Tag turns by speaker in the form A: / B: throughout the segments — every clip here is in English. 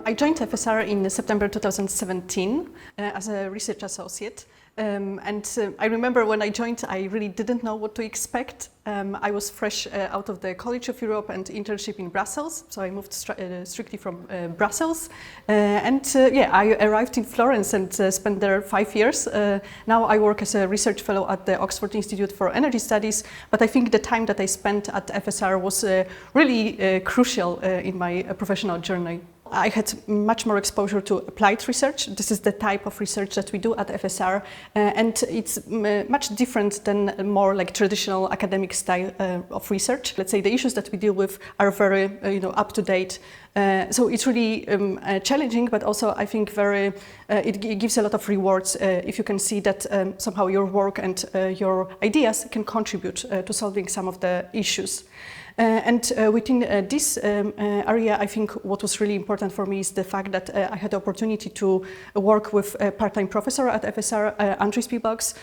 A: I joined FSR in September 2017 as a research associate. I remember when I joined, I really didn't know what to expect. I was fresh out of the College of Europe and internship in Brussels, so I moved strictly from Brussels. I arrived in Florence and spent there 5 years. Now I work as a research fellow at the Oxford Institute for Energy Studies, but I think the time that I spent at FSR was really crucial in my professional journey. I had much more exposure to applied research. This is the type of research that we do at FSR, and it's much different than a more like traditional academic style of research. Let's say the issues that we deal with are very up to date. So it's really challenging, but also I think it gives a lot of rewards if you can see that somehow your work and your ideas can contribute to solving some of the issues. Within this area, I think what was really important for me is the fact that I had the opportunity to work with a part-time professor at FSR, Andris Pieboks,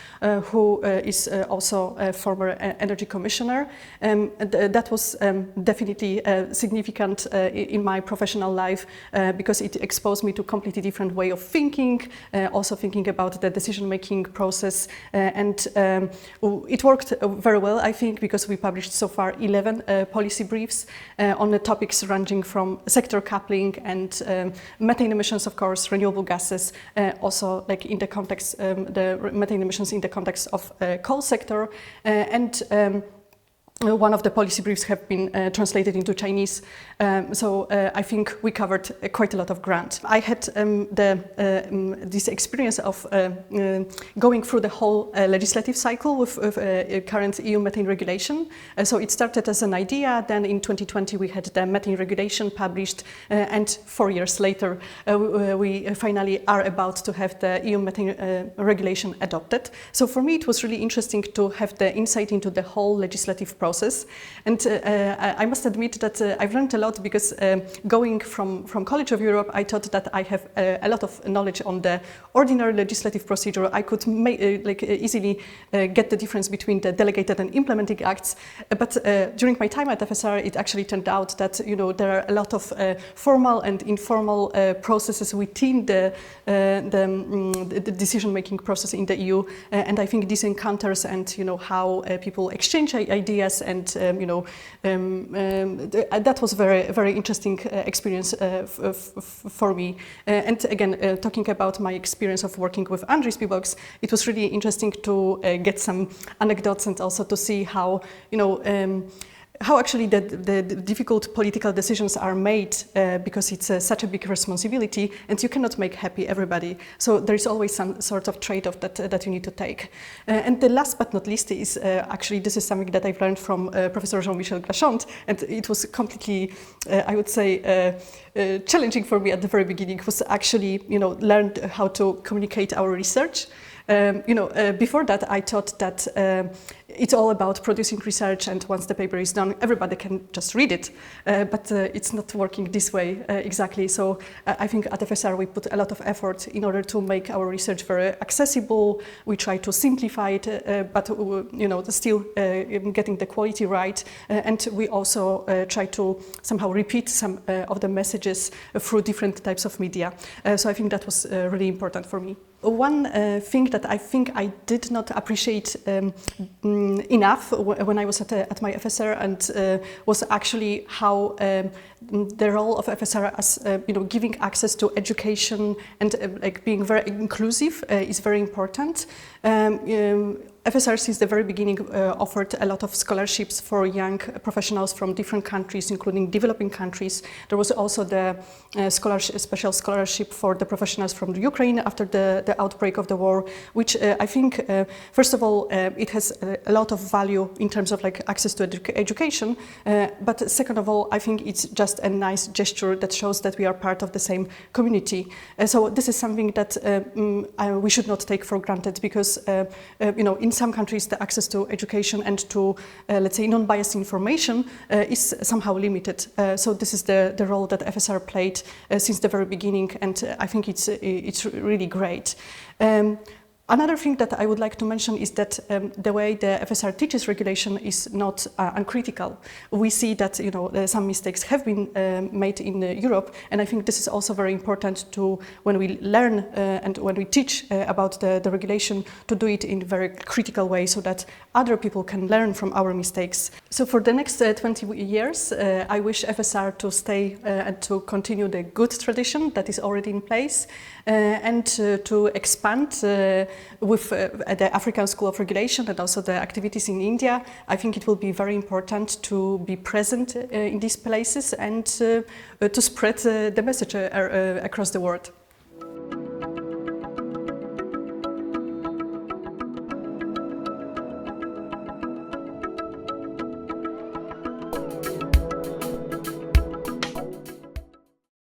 A: who is also a former energy commissioner. That was definitely significant in my professional life because it exposed me to a completely different way of thinking, also thinking about the decision-making process. It worked very well, I think, because we published so far 11 policy briefs on the topics ranging from sector coupling and methane emissions, of course, renewable gases, also like in the context, the methane emissions in the context of coal sector, one of the policy briefs have been translated into Chinese, so I think we covered quite a lot of ground. I had this experience of going through the whole legislative cycle with current EU methane regulation. So it started as an idea, then in 2020 we had the methane regulation published, and 4 years later we finally are about to have the EU methane regulation adopted. So for me it was really interesting to have the insight into the whole legislative process. And I must admit that I've learned a lot because going from College of Europe, I thought that I have a lot of knowledge on the ordinary legislative procedure. I could easily get the difference between the delegated and implementing acts. But during my time at FSR, it actually turned out that there are a lot of formal and informal processes within the decision-making process in the EU. And I think these encounters and how people exchange ideas and that was very interesting experience for me. And again, talking about my experience of working with Andris Pieboks, it was really interesting to get some anecdotes and also to see how how actually the difficult political decisions are made because it's such a big responsibility and you cannot make happy everybody. So there is always some sort of trade-off that you need to take. And the last but not least is actually this is something that I've learned from Professor Jean-Michel Glachant, and it was completely, I would say, challenging for me at the very beginning, was actually learn how to communicate our research. Before that, I thought that it's all about producing research, and once the paper is done, everybody can just read it. But it's not working this way exactly. So I think at FSR we put a lot of effort in order to make our research very accessible. We try to simplify it, but still getting the quality right. And we also try to somehow repeat some of the messages through different types of media. So I think that was really important for me. One thing that I think I did not appreciate enough when I was at my FSR and was actually how the role of FSR as giving access to education and being very inclusive is very important. FSR since the very beginning offered a lot of scholarships for young professionals from different countries, including developing countries. There was also the special scholarship for the professionals from the Ukraine after the outbreak of the war, which I think, first of all, it has a lot of value in terms of access to education, but second of all, I think it's just a nice gesture that shows that we are part of the same community. So this is something that we should not take for granted because, in some countries the access to education and to, let's say, non-biased information is somehow limited. So this is the role that FSR played since the very beginning, and I think it's really great. Another thing that I would like to mention is that the way the FSR teaches regulation is not uncritical. We see that some mistakes have been made in Europe, and I think this is also very important to when we learn and when we teach about the regulation, to do it in a very critical way so that other people can learn from our mistakes. So for the next 20 years, I wish FSR to stay and to continue the good tradition that is already in place and to expand with the African School of Regulation and also the activities in India. I think it will be very important to be present in these places and to spread the message across the world.